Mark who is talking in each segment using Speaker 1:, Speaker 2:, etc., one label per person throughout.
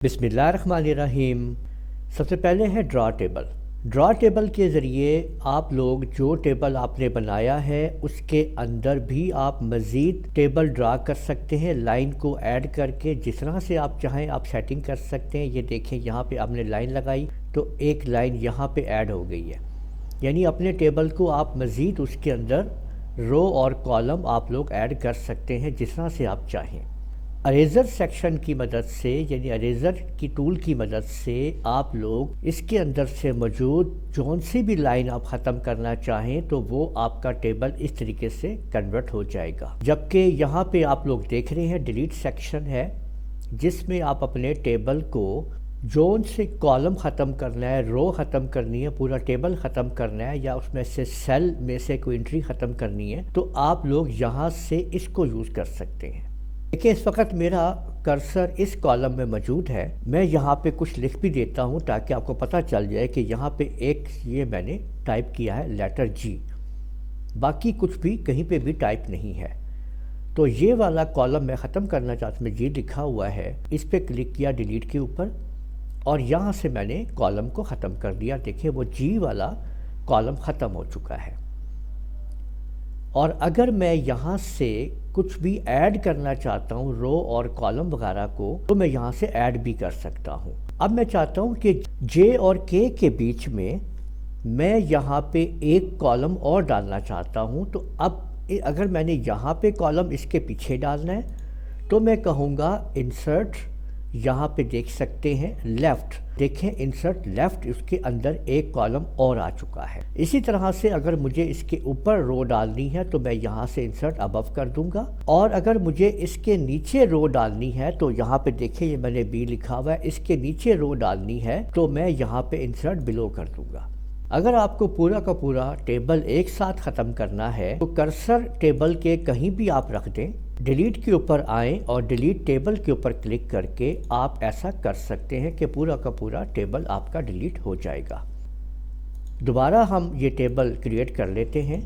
Speaker 1: बिस्मिल्लाहिर्रहमानिर्रहीम। सबसे पहले है ड्रा टेबल। ड्रा टेबल के ज़रिए आप लोग जो टेबल आपने बनाया है उसके अंदर भी आप मज़ीद टेबल ड्रा कर सकते हैं, लाइन को ऐड करके जिस तरह से आप चाहें आप सेटिंग कर सकते हैं। ये देखें, यहाँ पे आपने लाइन लगाई तो एक लाइन यहाँ पे ऐड हो गई है, यानी अपने टेबल को आप मज़ीद उसके अंदर रो और कॉलम आप लोग ऐड कर सकते हैं जिस तरह से आप चाहें। अरेज़र सेक्शन की मदद से, यानी अरेज़र की टूल की मदद से आप लोग इसके अंदर से मौजूद जौन सी भी लाइन आप ख़त्म करना चाहें तो वो आपका टेबल इस तरीके से कन्वर्ट हो जाएगा। जबकि यहाँ पे आप लोग देख रहे हैं डिलीट सेक्शन है जिसमें आप अपने टेबल को जोन से कॉलम ख़त्म करना है, रो ख़त्म करनी है, पूरा टेबल ख़त्म करना है या उसमें से सेल में से कोई एंट्री ख़त्म करनी है तो आप लोग यहाँ से इसको यूज़ कर सकते हैं। देखिए, इस वक्त मेरा कर्सर इस कॉलम में मौजूद है। मैं यहाँ पे कुछ लिख भी देता हूँ ताकि आपको पता चल जाए कि यहाँ पे एक ये मैंने टाइप किया है लेटर जी, बाकी कुछ भी कहीं पे भी टाइप नहीं है। तो ये वाला कॉलम मैं ख़त्म करना चाहता हूँ, जी लिखा हुआ है, इस पर क्लिक किया डिलीट के ऊपर और यहाँ से मैंने कॉलम को ख़त्म कर दिया। देखिए, वो जी वाला कॉलम ख़त्म हो चुका है। और अगर मैं यहाँ से कुछ भी ऐड करना चाहता हूँ रो और कॉलम वगैरह को, तो मैं यहाँ से ऐड भी कर सकता हूँ। अब मैं चाहता हूँ कि जे और के के बीच में मैं यहाँ पे एक कॉलम और डालना चाहता हूँ। तो अब अगर मैंने यहाँ पे कॉलम इसके पीछे डालना है तो मैं कहूँगा इंसर्ट, यहाँ पे देख सकते हैं लेफ़्ट, देखें इंसर्ट लेफ़्ट, उसके अंदर एक कॉलम और आ चुका है। इसी तरह से अगर मुझे इसके ऊपर रो डालनी है तो मैं यहाँ से इंसर्ट अबव कर दूंगा, और अगर मुझे इसके नीचे रो डालनी है तो यहाँ पे देखें ये मैंने बी लिखा हुआ है, इसके नीचे रो डालनी है तो मैं यहाँ पे इंसर्ट बिलो कर दूंगा। अगर आपको पूरा का पूरा टेबल एक साथ ख़त्म करना है तो कर्सर टेबल के कहीं भी आप रख दें, डिलीट के ऊपर आएँ और डिलीट टेबल के ऊपर क्लिक करके आप ऐसा कर सकते हैं कि पूरा का पूरा टेबल आपका डिलीट हो जाएगा। दोबारा हम ये टेबल क्रिएट कर लेते हैं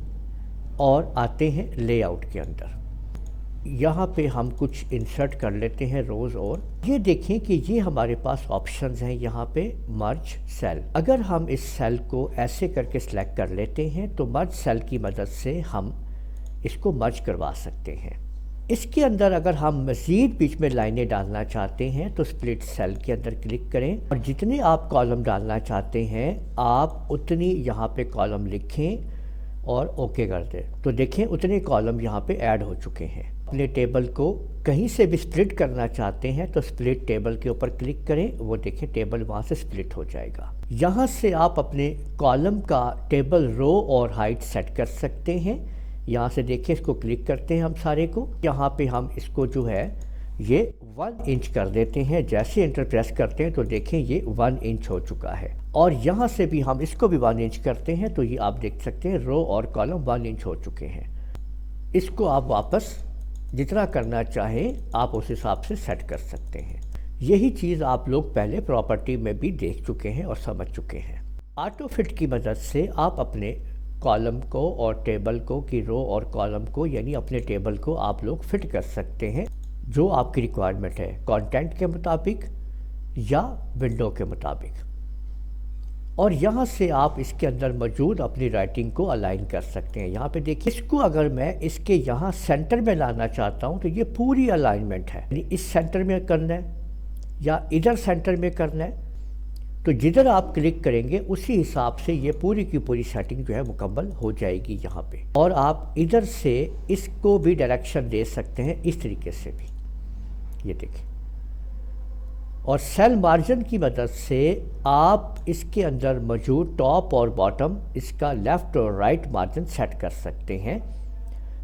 Speaker 1: और आते हैं लेआउट के अंदर। यहाँ पे हम कुछ इंसर्ट कर लेते हैं रोज़, और ये देखें कि ये हमारे पास ऑप्शंस हैं यहाँ पे मर्ज सेल। अगर हम इस सेल को ऐसे करके सिलेक्ट कर लेते हैं तो मर्ज सेल की मदद से हम इसको मर्ज करवा सकते हैं। इसके अंदर अगर हम मज़ीद बीच में लाइनें डालना चाहते हैं तो स्प्लिट सेल के अंदर क्लिक करें और जितने आप कॉलम डालना चाहते हैं आप उतनी यहाँ पे कॉलम लिखें और ओके कर दें। तो देखें उतने कॉलम यहाँ पे ऐड हो चुके हैं। अपने टेबल को कहीं से भी स्प्लिट करना चाहते हैं तो स्प्लिट टेबल के ऊपर क्लिक करें, वो देखें टेबल वहाँ से स्प्लिट हो जाएगा। यहाँ से आप अपने कॉलम का टेबल रो और हाइट सेट कर सकते हैं। यहाँ से देखिए इसको क्लिक करते हैं हम सारे को, यहाँ पे हम इसको जो है ये 1 इंच कर देते हैं। जैसे एंटर प्रेस करते हैं तो देखें ये 1 इंच हो चुका है, और यहाँ से भी हम इसको भी 1 इंच करते हैं तो ये आप देख सकते हैं रो और कॉलम 1 इंच हो चुके हैं। इसको आप वापस जितना करना चाहें आप उस हिसाब से सेट कर सकते हैं। यही चीज़ आप लोग पहले प्रॉपर्टी में भी देख चुके हैं और समझ चुके हैं। ऑटो फिट की मदद से आप अपने कॉलम को और टेबल को की रो और कॉलम को, यानी अपने टेबल को आप लोग फिट कर सकते हैं जो आपकी रिक्वायरमेंट है, कंटेंट के मुताबिक या विंडो के मुताबिक। और यहाँ से आप इसके अंदर मौजूद अपनी राइटिंग को अलाइन कर सकते हैं। यहाँ पे देखिए, इसको अगर मैं इसके यहाँ सेंटर में लाना चाहता हूँ तो ये पूरी अलाइनमेंट है, यानी इस सेंटर में करना है या इधर सेंटर में करना है, तो जिधर आप क्लिक करेंगे उसी हिसाब से ये पूरी की पूरी सेटिंग जो है मुकम्मल हो जाएगी यहाँ पे। और आप इधर से इसको भी डायरेक्शन दे सकते हैं इस तरीके से भी, ये देखिए। और सेल मार्जिन की मदद से आप इसके अंदर मौजूद टॉप और बॉटम, इसका लेफ़्ट और राइट मार्जिन सेट कर सकते हैं।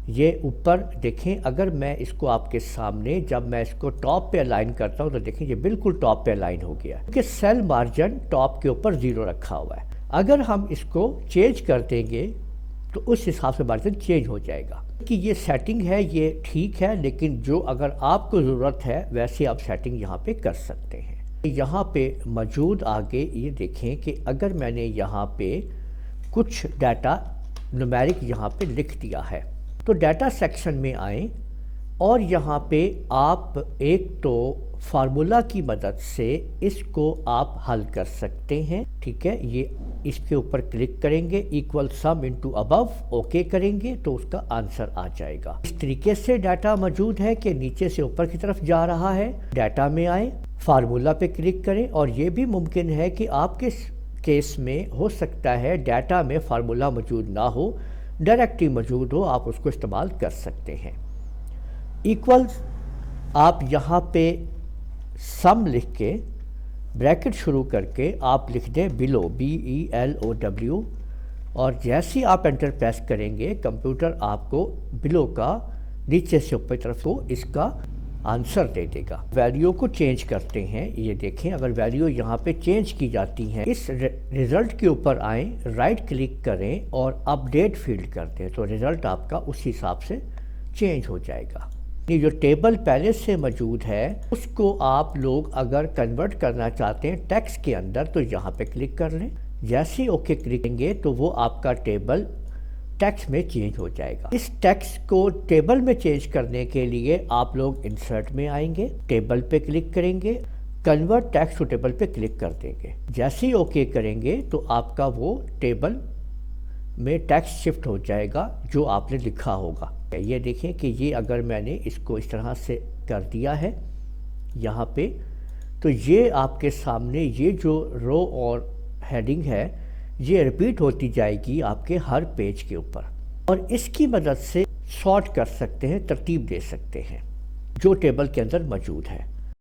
Speaker 1: ये ऊपर देखें, अगर मैं इसको आपके सामने जब मैं इसको टॉप पे अलाइन करता हूँ तो देखें ये बिल्कुल टॉप पे अलाइन हो गया, क्योंकि सेल मार्जिन टॉप के ऊपर 0 रखा हुआ है। अगर हम इसको चेंज कर देंगे तो उस हिसाब से मार्जिन चेंज हो जाएगा। कि ये सेटिंग है ये ठीक है, लेकिन जो अगर आपको ज़रूरत है वैसे आप सेटिंग यहाँ पे कर सकते हैं। यहाँ पे मौजूद आगे ये देखें कि अगर मैंने यहाँ पे कुछ डाटा न्यूमेरिक यहाँ पे लिख दिया है तो डाटा सेक्शन में आएँ और यहाँ पे आप एक तो फार्मूला की मदद से इसको आप हल कर सकते हैं। ठीक है, ये इसके ऊपर क्लिक करेंगे, इक्वल सम इनटू अबव, ओके करेंगे तो उसका आंसर आ जाएगा। इस तरीके से डाटा मौजूद है कि नीचे से ऊपर की तरफ जा रहा है। डाटा में आए, फार्मूला पे क्लिक करें, और ये भी मुमकिन है कि आपके केस में हो सकता है डाटा में फार्मूला मौजूद ना हो, डायरेक्ट ही मौजूद हो, आप उसको इस्तेमाल कर सकते हैं। इक्वल्स आप यहाँ पे सम लिख के ब्रैकेट शुरू करके आप लिख दें बिलो, BELOW, और जैसे ही आप एंटर प्रेस करेंगे कंप्यूटर आपको बिलो का नीचे से ऊपर तरफ को इसका आंसर दे देगा। वैल्यू को चेंज करते हैं, ये देखें अगर वैल्यू यहाँ पे चेंज की जाती है, इस रिज़ल्ट के ऊपर आएँ, राइट क्लिक करें और अपडेट फील्ड कर दें तो रिज़ल्ट आपका उस हिसाब से चेंज हो जाएगा। ये जो टेबल पहले से मौजूद है उसको आप लोग अगर कन्वर्ट करना चाहते हैं टेक्स्ट के अंदर तो यहाँ पे क्लिक कर लें। जैसे ही ओके क्लिक करेंगे तो वो आपका टेबल टेक्स्ट में चेंज हो जाएगा। इस टेक्स्ट को टेबल में चेंज करने के लिए आप लोग इंसर्ट में आएंगे, टेबल पे क्लिक करेंगे, कन्वर्ट टेक्स्ट टू टेबल पे क्लिक कर देंगे। जैसे ही ओके करेंगे तो आपका वो टेबल में टेक्स्ट शिफ्ट हो जाएगा जो आपने लिखा होगा। ये देखें कि ये अगर मैंने इसको इस तरह से कर दिया है यहाँ पे, तो ये आपके सामने ये जो रो और हेडिंग है ये रिपीट होती जाएगी आपके हर पेज के ऊपर, और इसकी मदद से सॉर्ट कर सकते हैं, तरतीब दे सकते हैं जो टेबल के अंदर मौजूद है।